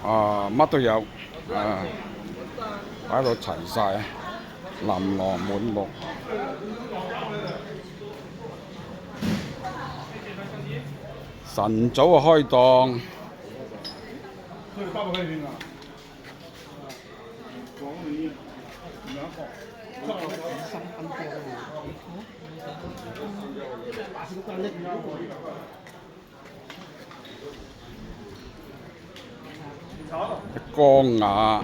啊，乜都有啊，擺到齊晒，琳琅滿目。晨早啊開檔。江雅。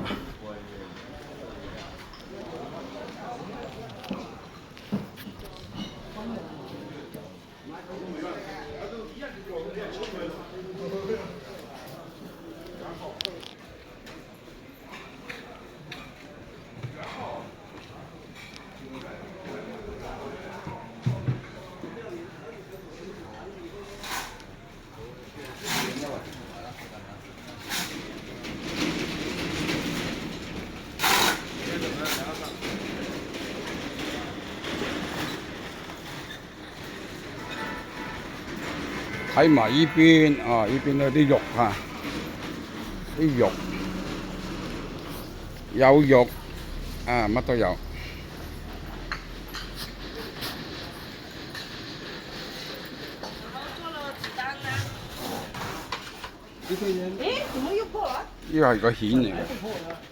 睇埋依邊啊，依邊有啲肉啊，啲肉有肉啊，乜都有。诶，怎么又破了？呢個係個蜆嚟嘅，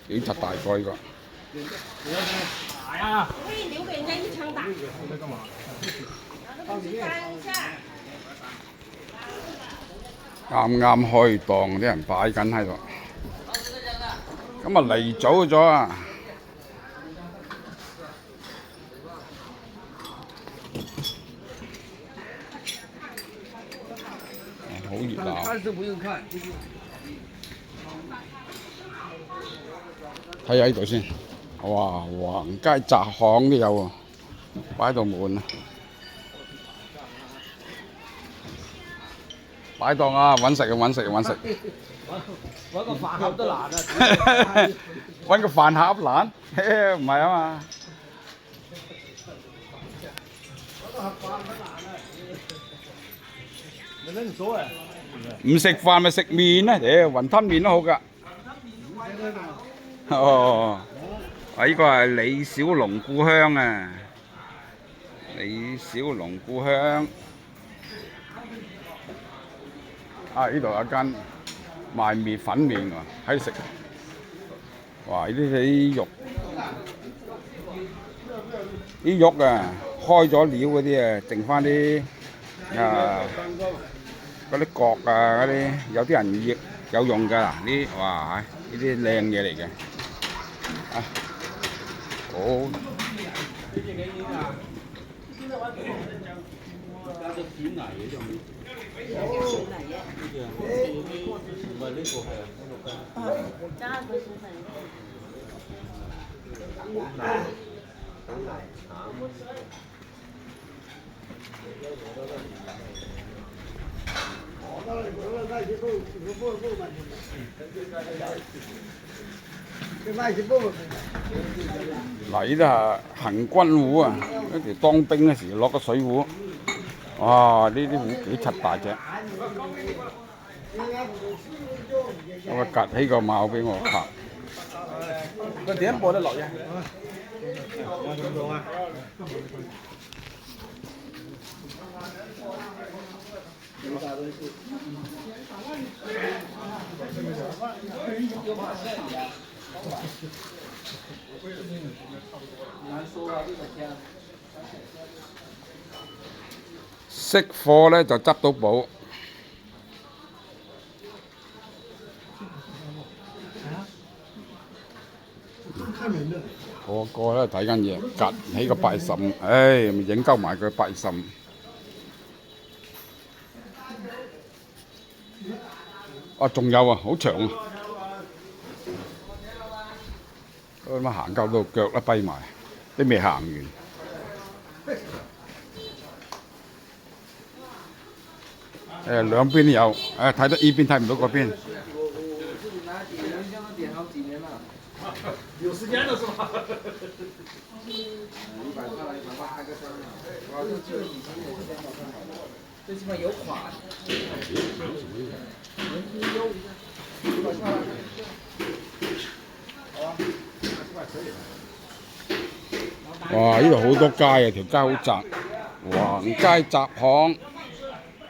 幾隻大個呢個。可以留给人家一枪打。看一下。啱啱開檔，啲人擺緊喺度。咁啊嚟早咗啊！好熱鬧。看是不用看。睇下呢度先，哇！橫街窄巷都有喎，擺到滿啊！擺檔啊，揾食啊，揾食啊，揾食！揾個飯盒都難啊！揾個飯盒難？唔係啊嘛！唔食飯咪食麵啦，雲吞麵都好㗎。哦，啊！呢個係李小龍故鄉啊，李小龍故鄉。啊！呢度有間賣麵粉麵喎，喺度食。哇！呢啲肉，啲肉啊，開咗料嗰啲啊，剩翻啲嗰啲角啊，嗰啲有啲人醃有用㗎嗱，呢哇！呢啲靚嘢嚟嘅。啊，好。嗱，呢啲係行軍壺啊！嗰時當兵嗰時攞個水壺，哇！呢啲壺幾柒大隻，我趌起個帽俾我拍。佢點播得落嘅？識貨咧就執到寶。個個咧睇緊嘢，趌起個拜嬸，唉，咪影鳩埋佢拜嬸。啊，仲有啊，好長啊！佢乜行鳩到腳都跛埋，都未行完。兩邊都有，睇得呢邊睇唔到嗰邊。有時間了是吧？最起碼有款。哇！呢度好多街啊，條街好窄，橫街窄巷，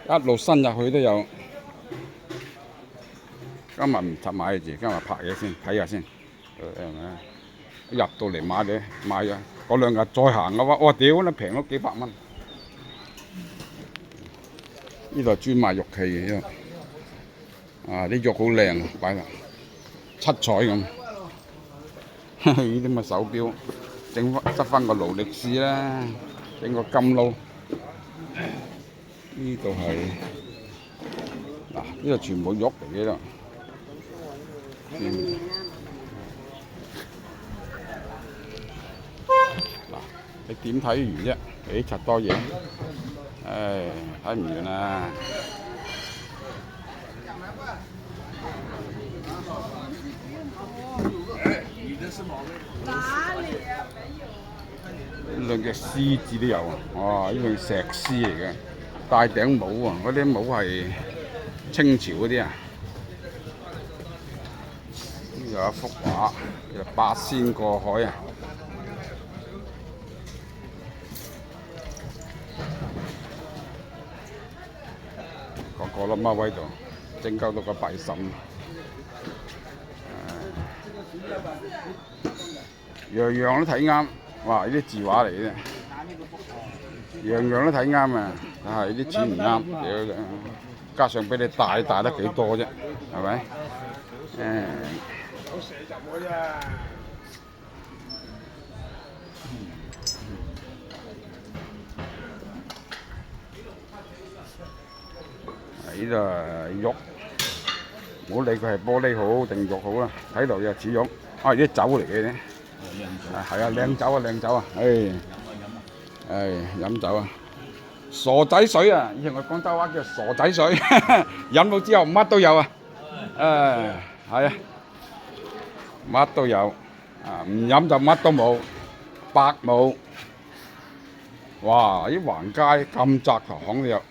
一路伸入去都有。今日唔買嘢住，今日拍嘢先，睇下先。入到嚟買嘢，買咗嗰兩日再行嘅話，哇屌！你平咗幾百蚊。呢度係專賣玉器嘅，呢度啊啲玉好靚，擺落七彩咁。呢啲咪手錶，執翻個勞力士啦，整個金撈。呢度係嗱，呢度全部玉嚟嘅啦。嗱，你點睇完啫？幾柒多嘢，唉，睇唔完啦。兩隻獅子都有啊！哇，呢個石獅嚟嘅，戴頂帽啊！嗰啲帽係清朝嗰啲啊。呢度有一幅畫，叫八仙過海啊！個個粒踎喺度，整鳩到個拜神。樣樣都睇啱，哇！呢啲字畫嚟嘅，樣樣都睇啱啊！但係啲錢唔啱，屌！加上俾你大得幾多啫，係咪？好射入嘅啫。呢度係玉，唔好理佢係玻璃好定玉好啦，睇落又似玉。啊！啲酒嚟嘅啫，係啊，靚酒啊，靚酒啊，飲酒啊，傻仔水啊！以前我廣州話叫傻仔水，飲到之後乜都有啊，係啊，乜都有，啊唔飲就乜都冇，白冇。哇！啲橫街咁窄條巷都有，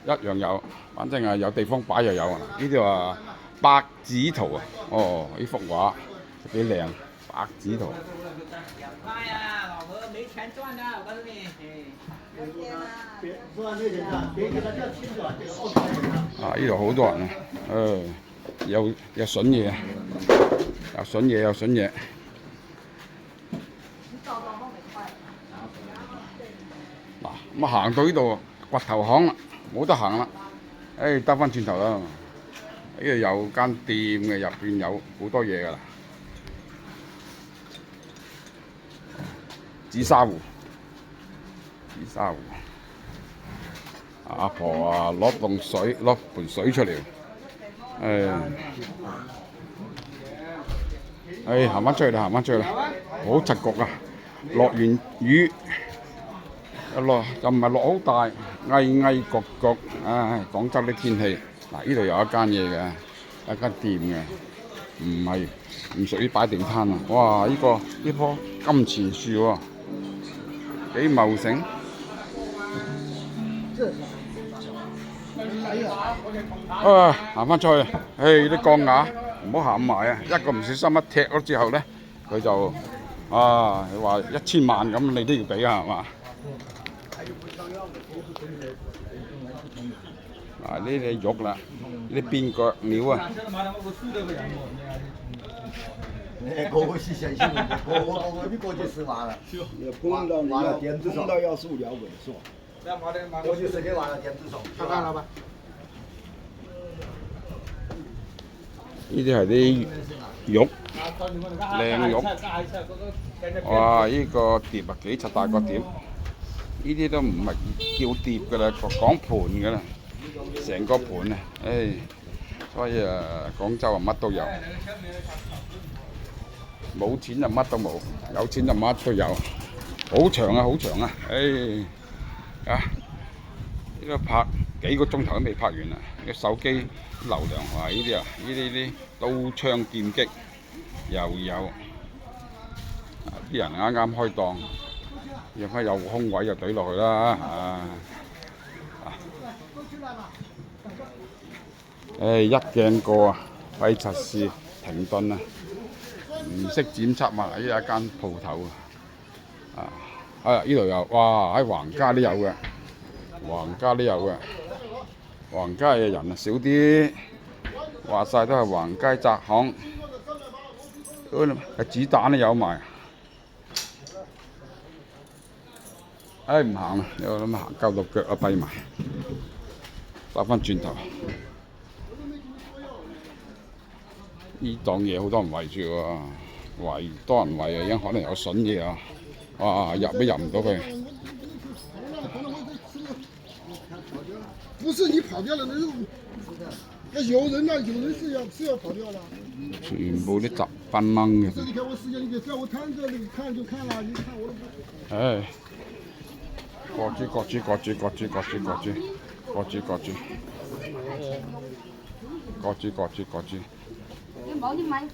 一樣有，反正係有地方擺就有啊。呢啲話百子圖啊，哦，呢幅畫幾靚，百子圖。快呀，老婆没钱赚的，我告訴你。啊！呢度好多人啊，有筍嘢，有筍嘢，有筍嘢。嗱，咁啊行到呢度掘頭巷啦，冇得行啦，兜翻轉頭啦。呢度有間店嘅，入邊有好多嘢㗎啦。紫砂壺，阿婆啊攞盆水出嚟，行翻出去啦，好窒焗啊！落完雨，落就唔係落好大，翳焗，廣州啲天氣，嗱呢度有一間嘢嘅，一間店嘅，唔屬於擺地攤啊！哇！呢棵金錢樹喎，幾茂盛。行翻出去，啲鋼牙唔好行埋啊！一個唔小心一踢咗之後咧，佢就你話1000萬咁，你都要俾啊，係嘛？嗱呢啲玉啦，呢啲邊角料啊。個個是相信的，個你過去10萬了，完了點子手，要塑料尾数，過去10年完了點子手，看看老闆。呢啲係啲玉，靚玉。哇！呢個碟啊幾柒大個碟，呢啲都唔係叫碟㗎啦，講盤㗎啦，成個盤啊！所以廣州乜都有。冇錢就乜都冇，有錢就乜都有。好長啊！呢個拍幾個鐘頭都未拍完啊！個手機流量話呢啲刀槍劍戟又有，啲人啱開檔，若果有空位就懟落去啦一鏡過啊，費柒事。停頓啊，唔識檢測物，呢一間鋪頭啊，呢度有，哇！喺橫街都有嘅，橫街都有嘅，橫街嘅人啊少啲，話晒都係橫街窄巷，係子彈都有賣。唔行啦，我諗行夠到腳啊跛埋，打翻轉頭。呢檔嘢好多人圍住喎，多人圍啊，因為可能有筍嘢啊，哇！入都入唔到去。不是你跑掉了，那有人呐，有人是要跑掉了。全部啲雜崩掹嘅。你看我时间，你在我摊这里看就看了，你看我都不。唉，割住，你冇你買貨，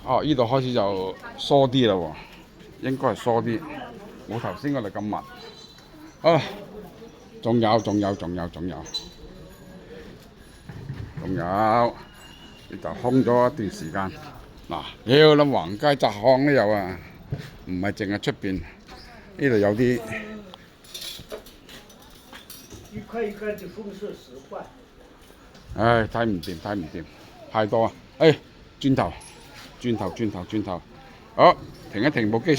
哦，呢度開始就疏啲啦喎，應該係疏啲，冇頭先嗰度咁密。啊，仲有，呢度空咗一段時間。嗱，妖啦，橫街窄巷都有啊，唔係淨係出邊，呢度有啲。一塊一塊的風是10塊。唉，睇唔掂，太多啊！轉頭，好，停一停部機先。